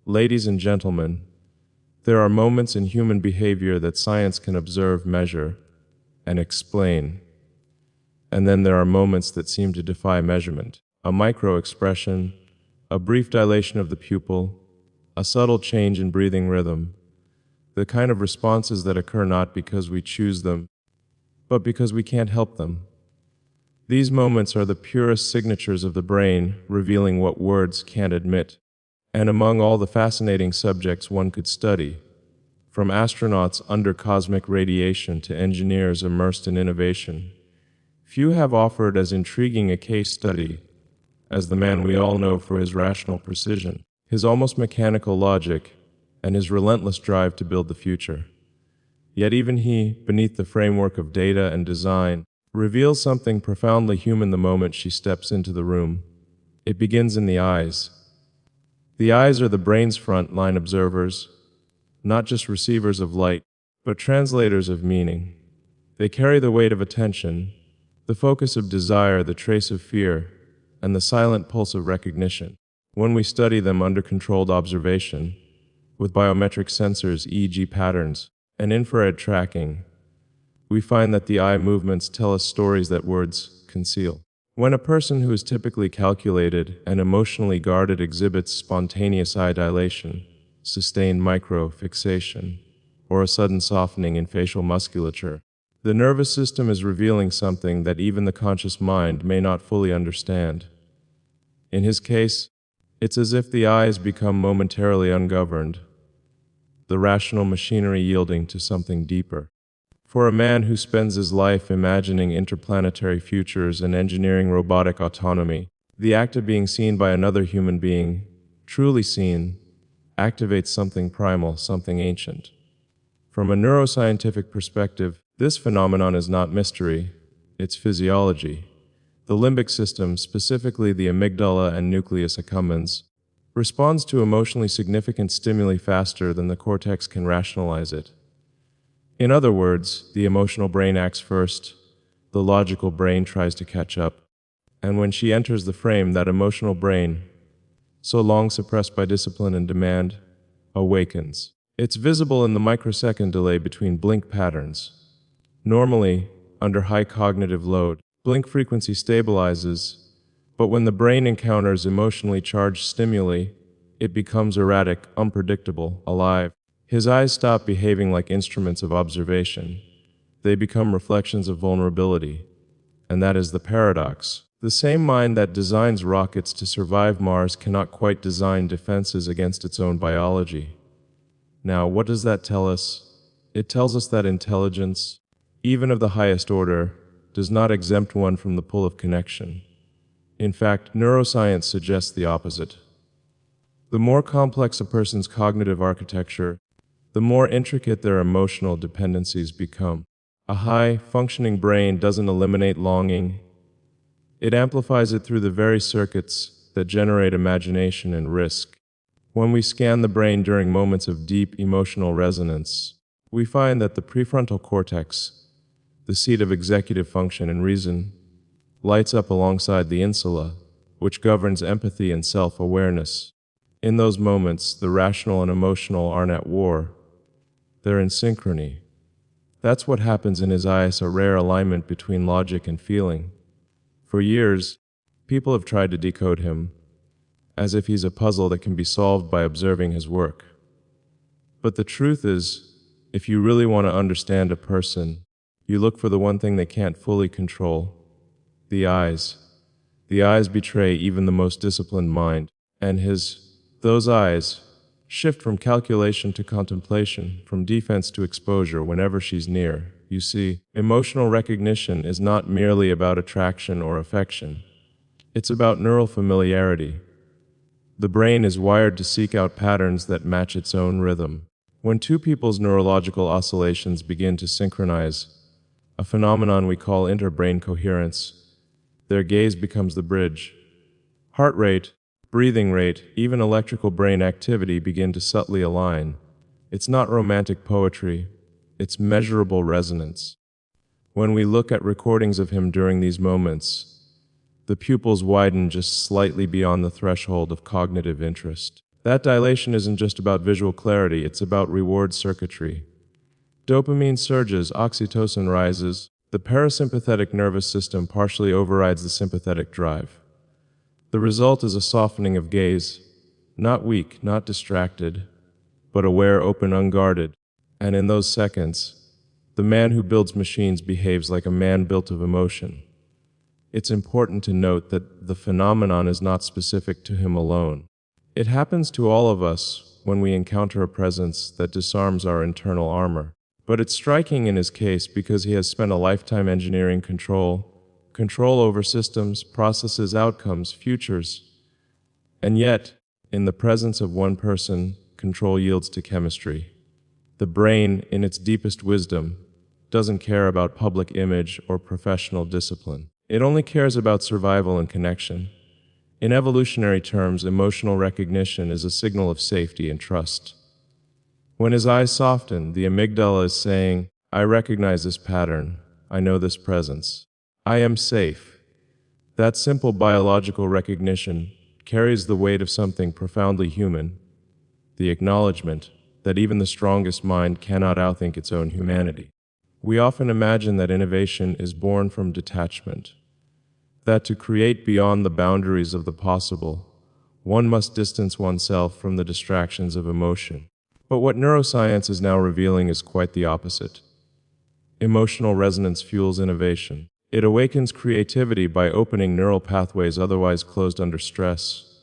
Ladies and gentlemen, there are moments in human behavior that science can observe, measure, and explain. And then there are moments that seem to defy measurement. A micro-expression, a brief dilation of the pupil, a subtle change in breathing rhythm, the kind of responses that occur not because we choose them, but because we can't help them. These moments are the purest signatures of the brain, revealing what words can't admit. And among all the fascinating subjects one could study, from astronauts under cosmic radiation to engineers immersed in innovation, few have offered as intriguing a case study as the man we all know for his rational precision, his almost mechanical logic, and his relentless drive to build the future. Yet even he, beneath the framework of data and design, reveals something profoundly human the moment she steps into the room. It begins in the eyes. The eyes are the brain's front-line observers, not just receivers of light, but translators of meaning. They carry the weight of attention, the focus of desire, the trace of fear, and the silent pulse of recognition. When we study them under controlled observation, with biometric sensors, EEG patterns, and infrared tracking, we find that the eye movements tell us stories that words conceal. When a person who is typically calculated and emotionally guarded exhibits spontaneous eye dilation, sustained micro-fixation, or a sudden softening in facial musculature, the nervous system is revealing something that even the conscious mind may not fully understand. In his case, it's as if the eyes become momentarily ungoverned, the rational machinery yielding to something deeper. For a man who spends his life imagining interplanetary futures and engineering robotic autonomy, the act of being seen by another human being, truly seen, activates something primal, something ancient. From a neuroscientific perspective, this phenomenon is not mystery, it's physiology. The limbic system, specifically the amygdala and nucleus accumbens, responds to emotionally significant stimuli faster than the cortex can rationalize it. In other words, the emotional brain acts first, the logical brain tries to catch up, and when she enters the frame, that emotional brain, so long suppressed by discipline and demand, awakens. It's visible in the microsecond delay between blink patterns. Normally, under high cognitive load, blink frequency stabilizes, but when the brain encounters emotionally charged stimuli, it becomes erratic, unpredictable, alive. His eyes stop behaving like instruments of observation. They become reflections of vulnerability. And that is the paradox. The same mind that designs rockets to survive Mars cannot quite design defenses against its own biology. Now, what does that tell us? It tells us that intelligence, even of the highest order, does not exempt one from the pull of connection. In fact, neuroscience suggests the opposite. The more complex a person's cognitive architecture, the more intricate their emotional dependencies become. A high-functioning brain doesn't eliminate longing. It amplifies it through the very circuits that generate imagination and risk. When we scan the brain during moments of deep emotional resonance, we find that the prefrontal cortex, the seat of executive function and reason, lights up alongside the insula, which governs empathy and self-awareness. In those moments, the rational and emotional aren't at war. They're in synchrony. That's what happens in his eyes, a rare alignment between logic and feeling. For years, people have tried to decode him, as if he's a puzzle that can be solved by observing his work. But the truth is, if you really want to understand a person, you look for the one thing they can't fully control: the eyes. The eyes betray even the most disciplined mind, and those eyes shift from calculation to contemplation, from defense to exposure whenever she's near. You see, emotional recognition is not merely about attraction or affection. It's about neural familiarity. The brain is wired to seek out patterns that match its own rhythm. When two people's neurological oscillations begin to synchronize, a phenomenon we call interbrain coherence, their gaze becomes the bridge. Heart rate, breathing rate, even electrical brain activity begin to subtly align. It's not romantic poetry, it's measurable resonance. When we look at recordings of him during these moments, the pupils widen just slightly beyond the threshold of cognitive interest. That dilation isn't just about visual clarity, it's about reward circuitry. Dopamine surges, oxytocin rises, the parasympathetic nervous system partially overrides the sympathetic drive. The result is a softening of gaze, not weak, not distracted, but aware, open, unguarded. And in those seconds, the man who builds machines behaves like a man built of emotion. It's important to note that the phenomenon is not specific to him alone. It happens to all of us when we encounter a presence that disarms our internal armor. But it's striking in his case because he has spent a lifetime engineering control over systems, processes, outcomes, futures. And yet, in the presence of one person, control yields to chemistry. The brain, in its deepest wisdom, doesn't care about public image or professional discipline. It only cares about survival and connection. In evolutionary terms, emotional recognition is a signal of safety and trust. When his eyes soften, the amygdala is saying, I recognize this pattern. I know this presence. I am safe. That simple biological recognition carries the weight of something profoundly human, the acknowledgement that even the strongest mind cannot outthink its own humanity. We often imagine that innovation is born from detachment, that to create beyond the boundaries of the possible, one must distance oneself from the distractions of emotion. But what neuroscience is now revealing is quite the opposite. Emotional resonance fuels innovation. It awakens creativity by opening neural pathways otherwise closed under stress.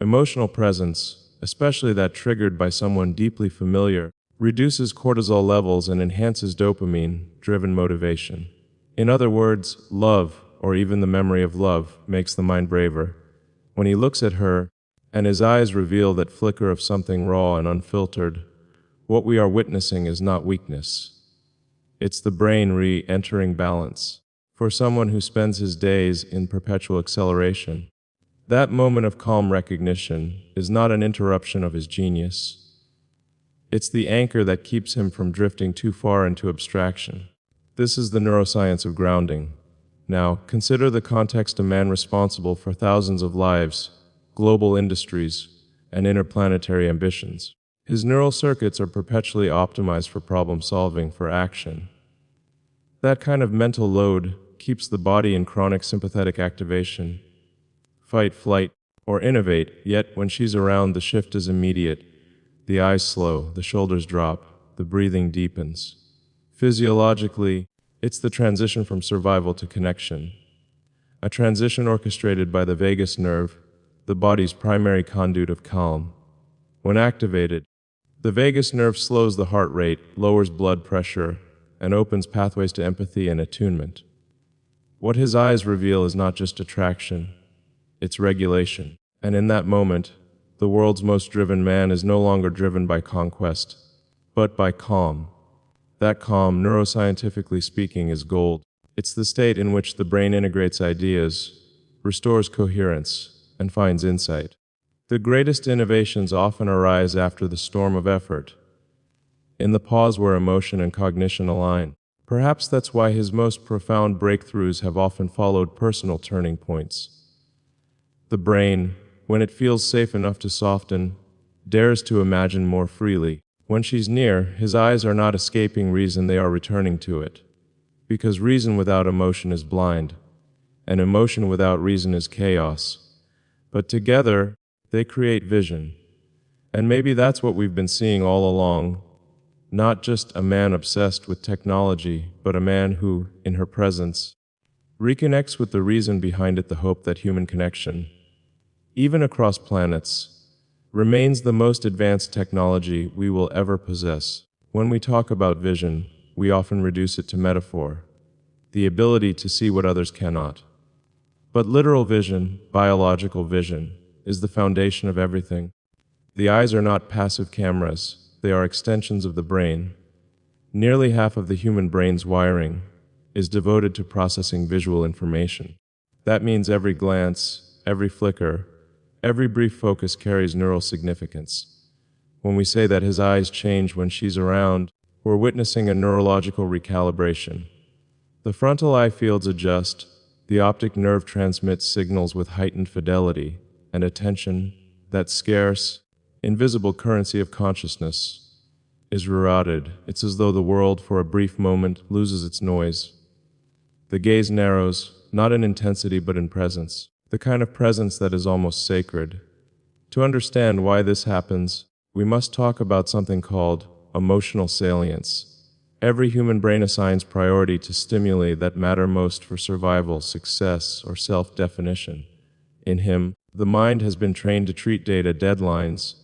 Emotional presence, especially that triggered by someone deeply familiar, reduces cortisol levels and enhances dopamine-driven motivation. In other words, love, or even the memory of love, makes the mind braver. When he looks at her, and his eyes reveal that flicker of something raw and unfiltered, what we are witnessing is not weakness. It's the brain re-entering balance. For someone who spends his days in perpetual acceleration, that moment of calm recognition is not an interruption of his genius. It's the anchor that keeps him from drifting too far into abstraction. This is the neuroscience of grounding. Now, consider the context: a man responsible for thousands of lives, global industries, and interplanetary ambitions. His neural circuits are perpetually optimized for problem solving, for action. That kind of mental load keeps the body in chronic sympathetic activation. Fight, flight, or innovate, yet when she's around, the shift is immediate. The eyes slow, the shoulders drop, the breathing deepens. Physiologically, it's the transition from survival to connection. A transition orchestrated by the vagus nerve, the body's primary conduit of calm. When activated, the vagus nerve slows the heart rate, lowers blood pressure, and opens pathways to empathy and attunement. What his eyes reveal is not just attraction, it's regulation. And in that moment, the world's most driven man is no longer driven by conquest, but by calm. That calm, neuroscientifically speaking, is gold. It's the state in which the brain integrates ideas, restores coherence, and finds insight. The greatest innovations often arise after the storm of effort, in the pause where emotion and cognition align. Perhaps that's why his most profound breakthroughs have often followed personal turning points. The brain, when it feels safe enough to soften, dares to imagine more freely. When she's near, his eyes are not escaping reason, they are returning to it. Because reason without emotion is blind, and emotion without reason is chaos. But together, they create vision. And maybe that's what we've been seeing all along. Not just a man obsessed with technology, but a man who, in her presence, reconnects with the reason behind it, the hope that human connection, even across planets, remains the most advanced technology we will ever possess. When we talk about vision, we often reduce it to metaphor, the ability to see what others cannot. But literal vision, biological vision, is the foundation of everything. The eyes are not passive cameras, they are extensions of the brain. Nearly half of the human brain's wiring is devoted to processing visual information. That means every glance, every flicker, every brief focus carries neural significance. When we say that his eyes change when she's around, we're witnessing a neurological recalibration. The frontal eye fields adjust, the optic nerve transmits signals with heightened fidelity, and attention, that scarce, invisible currency of consciousness, is rerouted. It's as though the world, for a brief moment, loses its noise. The gaze narrows, not in intensity but in presence, the kind of presence that is almost sacred. To understand why this happens, we must talk about something called emotional salience. Every human brain assigns priority to stimuli that matter most for survival, success, or self-definition. In him, the mind has been trained to treat data, deadlines,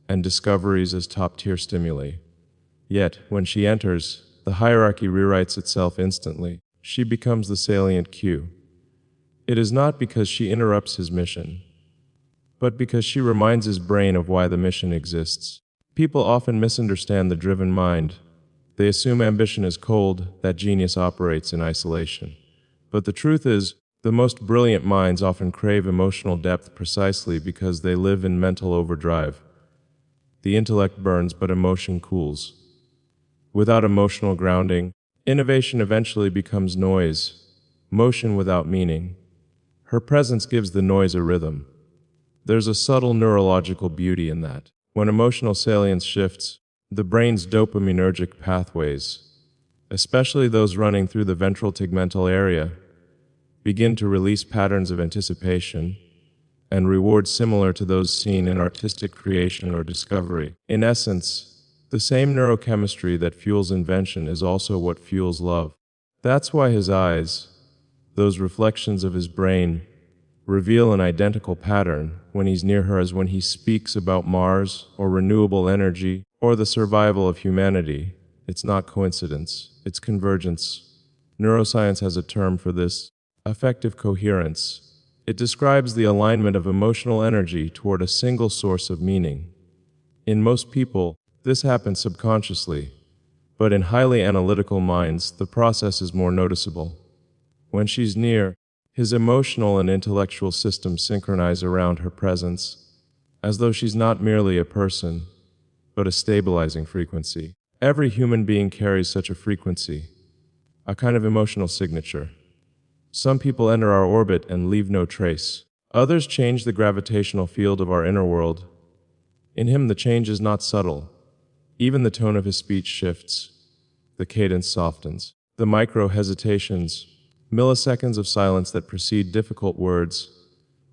and discoveries as top-tier stimuli. Yet, when she enters, the hierarchy rewrites itself instantly. She becomes the salient cue. It is not because she interrupts his mission, but because she reminds his brain of why the mission exists. People often misunderstand the driven mind. They assume ambition is cold, that genius operates in isolation. But the truth is, the most brilliant minds often crave emotional depth precisely because they live in mental overdrive. The intellect burns, but emotion cools. Without emotional grounding, innovation eventually becomes noise, motion without meaning. Her presence gives the noise a rhythm. There's a subtle neurological beauty in that. When emotional salience shifts, the brain's dopaminergic pathways, especially those running through the ventral tegmental area, begin to release patterns of anticipation and rewards similar to those seen in artistic creation or discovery. In essence, the same neurochemistry that fuels invention is also what fuels love. That's why his eyes, those reflections of his brain, reveal an identical pattern when he's near her as when he speaks about Mars or renewable energy or the survival of humanity. It's not coincidence, it's convergence. Neuroscience has a term for this: affective coherence. It describes the alignment of emotional energy toward a single source of meaning. In most people, this happens subconsciously, but in highly analytical minds, the process is more noticeable. When she's near, his emotional and intellectual systems synchronize around her presence, as though she's not merely a person, but a stabilizing frequency. Every human being carries such a frequency, a kind of emotional signature. Some people enter our orbit and leave no trace. Others change the gravitational field of our inner world. In him, the change is not subtle. Even the tone of his speech shifts. The cadence softens. The micro-hesitations, milliseconds of silence that precede difficult words,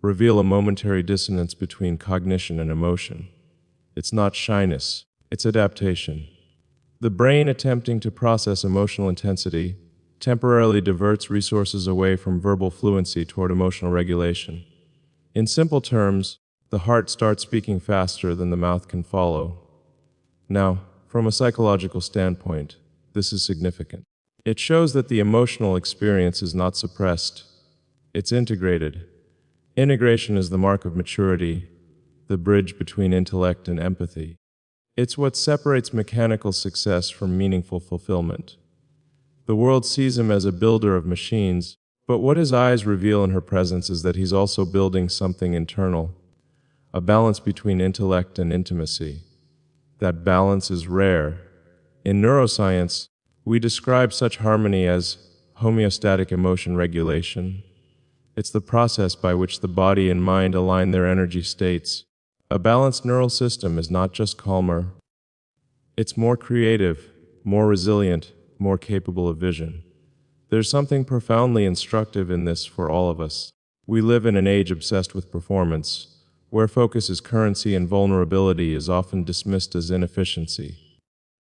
reveal a momentary dissonance between cognition and emotion. It's not shyness, it's adaptation. The brain, attempting to process emotional intensity, temporarily diverts resources away from verbal fluency toward emotional regulation. In simple terms, the heart starts speaking faster than the mouth can follow. Now, from a psychological standpoint, this is significant. It shows that the emotional experience is not suppressed, it's integrated. Integration is the mark of maturity, the bridge between intellect and empathy. It's what separates mechanical success from meaningful fulfillment. The world sees him as a builder of machines, but what his eyes reveal in her presence is that he's also building something internal, a balance between intellect and intimacy. That balance is rare. In neuroscience, we describe such harmony as homeostatic emotion regulation. It's the process by which the body and mind align their energy states. A balanced neural system is not just calmer. It's more creative, more resilient, more capable of vision. There's something profoundly instructive in this for all of us. We live in an age obsessed with performance, where focus is currency and vulnerability is often dismissed as inefficiency.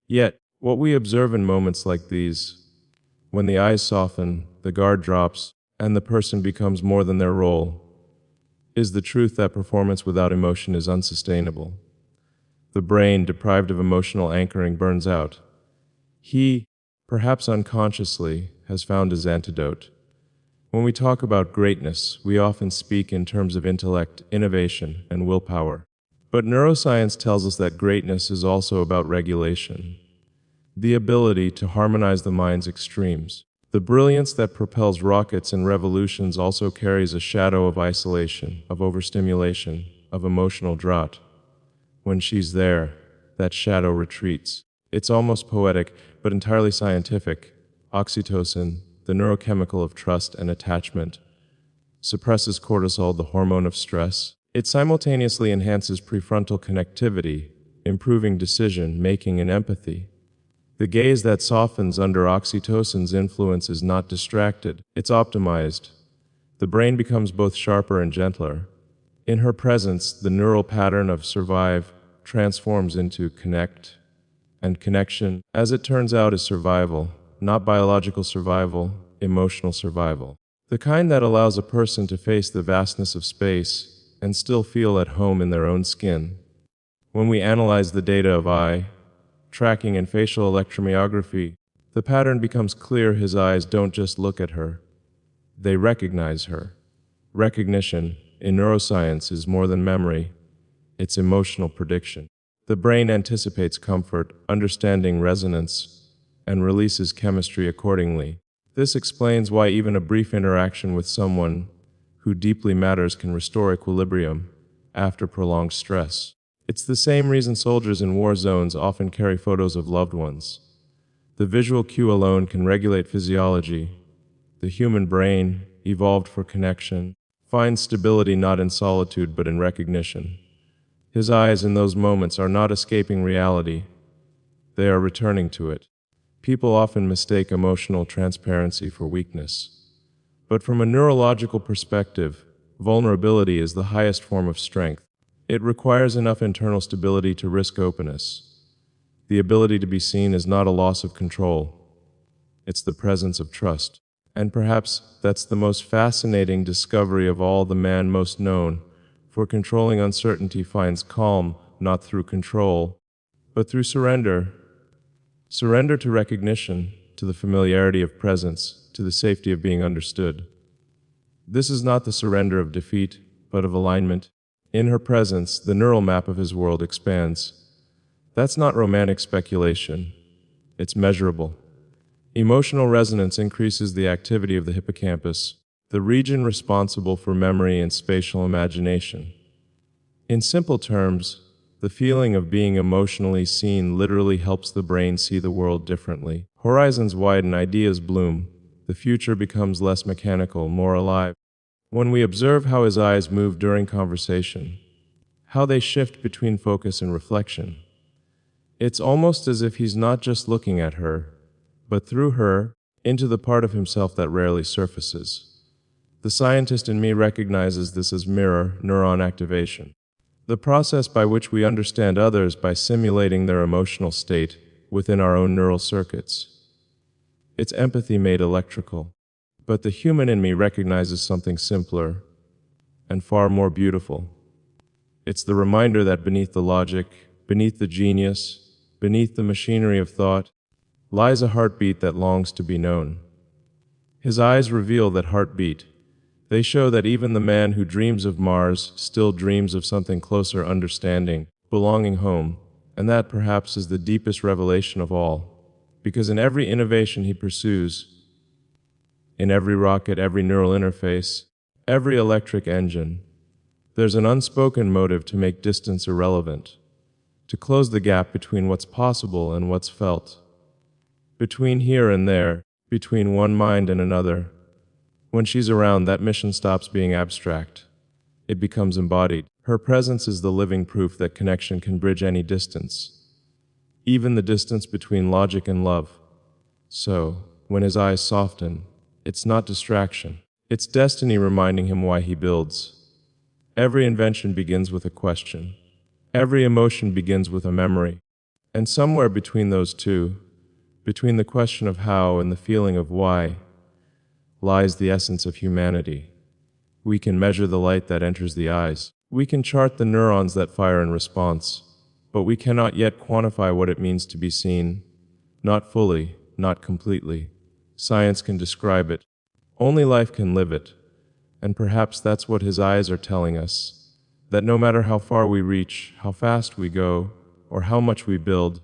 Yet, what we observe in moments like these, when the eyes soften, the guard drops, and the person becomes more than their role, is the truth that performance without emotion is unsustainable. The brain, deprived of emotional anchoring, burns out. He, perhaps unconsciously, has found his antidote. When we talk about greatness, we often speak in terms of intellect, innovation, and willpower. But neuroscience tells us that greatness is also about regulation, the ability to harmonize the mind's extremes. The brilliance that propels rockets and revolutions also carries a shadow of isolation, of overstimulation, of emotional drought. When she's there, that shadow retreats. It's almost poetic, but entirely scientific. Oxytocin, the neurochemical of trust and attachment, suppresses cortisol, the hormone of stress. It simultaneously enhances prefrontal connectivity, improving decision-making and empathy. The gaze that softens under oxytocin's influence is not distracted, it's optimized. The brain becomes both sharper and gentler. In her presence, the neural pattern of survive transforms into connect, and connection, as it turns out, is survival, not biological survival, emotional survival. The kind that allows a person to face the vastness of space and still feel at home in their own skin. When we analyze the data of eye tracking and facial electromyography, the pattern becomes clear. His eyes don't just look at her, they recognize her. Recognition, in neuroscience, is more than memory, it's emotional prediction. The brain anticipates comfort, understanding resonance, and releases chemistry accordingly. This explains why even a brief interaction with someone who deeply matters can restore equilibrium after prolonged stress. It's the same reason soldiers in war zones often carry photos of loved ones. The visual cue alone can regulate physiology. The human brain, evolved for connection, finds stability not in solitude but in recognition. His eyes in those moments are not escaping reality. They are returning to it. People often mistake emotional transparency for weakness. But from a neurological perspective, vulnerability is the highest form of strength. It requires enough internal stability to risk openness. The ability to be seen is not a loss of control. It's the presence of trust. And perhaps that's the most fascinating discovery of all. The man most known for controlling uncertainty finds calm not through control, but through surrender. Surrender to recognition, to the familiarity of presence, to the safety of being understood. This is not the surrender of defeat, but of alignment. In her presence, the neural map of his world expands. That's not romantic speculation. It's measurable. Emotional resonance increases the activity of the hippocampus, the region responsible for memory and spatial imagination. In simple terms, the feeling of being emotionally seen literally helps the brain see the world differently. Horizons widen, ideas bloom. The future becomes less mechanical, more alive. When we observe how his eyes move during conversation, how they shift between focus and reflection, it's almost as if he's not just looking at her, but through her, into the part of himself that rarely surfaces. The scientist in me recognizes this as mirror neuron activation, the process by which we understand others by simulating their emotional state within our own neural circuits. It's empathy made electrical. But the human in me recognizes something simpler and far more beautiful. It's the reminder that beneath the logic, beneath the genius, beneath the machinery of thought, lies a heartbeat that longs to be known. His eyes reveal that heartbeat. They show that even the man who dreams of Mars still dreams of something closer, understanding, belonging home, and that perhaps is the deepest revelation of all, because in every innovation he pursues, in every rocket, every neural interface, every electric engine, there's an unspoken motive to make distance irrelevant, to close the gap between what's possible and what's felt, between here and there, between one mind and another. When she's around, that mission stops being abstract. It becomes embodied. Her presence is the living proof that connection can bridge any distance, even the distance between logic and love. So, when his eyes soften, it's not distraction. It's destiny reminding him why he builds. Every invention begins with a question. Every emotion begins with a memory. And somewhere between those two, between the question of how and the feeling of why, lies the essence of humanity. We can measure the light that enters the eyes. We can chart the neurons that fire in response. But we cannot yet quantify what it means to be seen. Not fully, not completely. Science can describe it. Only life can live it. And perhaps that's what his eyes are telling us, that no matter how far we reach, how fast we go, or how much we build,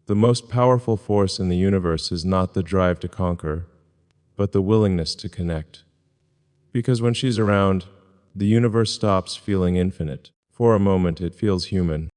the most powerful force in the universe is not the drive to conquer, but the willingness to connect. Because when she's around, the universe stops feeling infinite. For a moment, it feels human.